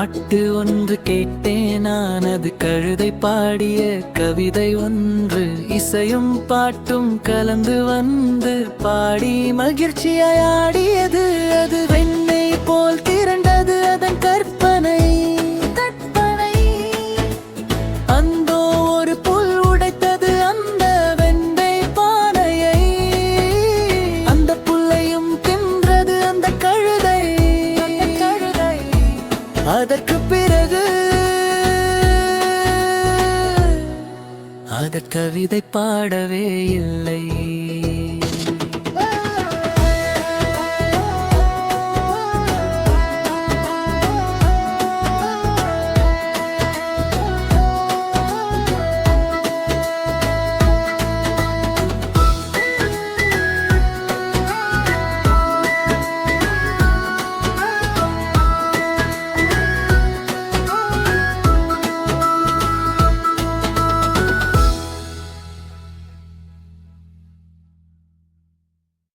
பாட்டு ஒன்று கேட்டேன் நான், அது கழுதை பாடிய கவிதை ஒன்று. இசையும் பாட்டும் கலந்து வந்து பாடி மகிழ்ச்சியாய் ஆடியது. அது வெண்ணை போல் திரண்டது அதன் கற்பனை. அந்தோ ஒரு புல் உடைத்தது அந்த வெண்ணை பானையை. அந்த புல்லையும் தின்றது அந்த கழுதை. அதற்கு பிறகு அதற் கவிதை பாடவே இல்லை.